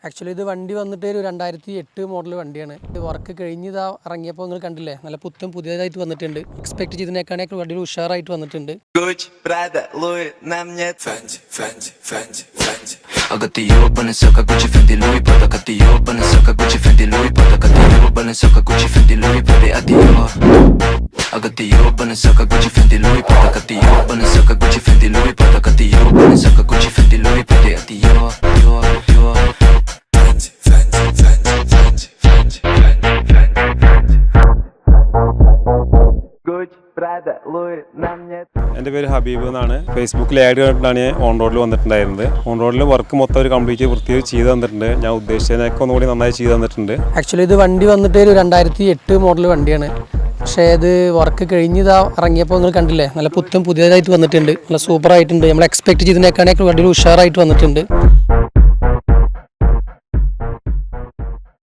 Actually ഇത് വണ്ടി വന്നിട്ട് ഒരു 2008 മോഡൽ വണ്ടിയാണ്. ഇത് വർക്ക് കഴിഞ്ഞിതാ ഇറങ്ങിയപ്പോൾ നിങ്ങൾ കണ്ടില്ലേ, നല്ല പുത്തൻ പുതിയതായിട്ട് വന്നിട്ടുണ്ട്. എക്സ്പെക്ട് ചെയ്തതിനേക്കാണെങ്കിൽ വണ്ടി ഉഷാറായിട്ട് വന്നിട്ടുണ്ട്. എൻ്റെ പേര് ഹബീബ് എന്നാണ്. ഫേസ്ബുക്കിൽ ആഡ് കണ്ടിട്ടാണ് ഞാൻ ഓൺ റോഡിൽ വന്നിട്ടുണ്ടായിരുന്നത്. ഓൺ റോഡിൽ വർക്ക് മൊത്തം ഒരു കംപ്ലീറ്റ് വൃത്തി ചെയ്ത് തന്നിട്ടുണ്ട്. ഞാൻ ഉദ്ദേശിച്ചതിനൊക്കെ ഒന്നുകൂടി നന്നായി ചെയ്ത് തന്നിട്ടുണ്ട്. ആക്ച്വലി ഇത് വണ്ടി വന്നിട്ട് ഒരു 2008 മോഡൽ വണ്ടിയാണ്. പക്ഷേ ഇത് വർക്ക് കഴിഞ്ഞിതാ ഇറങ്ങിയപ്പോൾ നിങ്ങൾ കണ്ടില്ലേ, നല്ല പുത്തൻ പുതിയതായിട്ട് വന്നിട്ടുണ്ട്. നല്ല സൂപ്പർ ആയിട്ടുണ്ട്. നമ്മൾ എക്സ്പെക്ട് ചെയ്തതിനേക്കാണെങ്കിൽ വണ്ടി ഉഷാറായിട്ട് വന്നിട്ടുണ്ട്.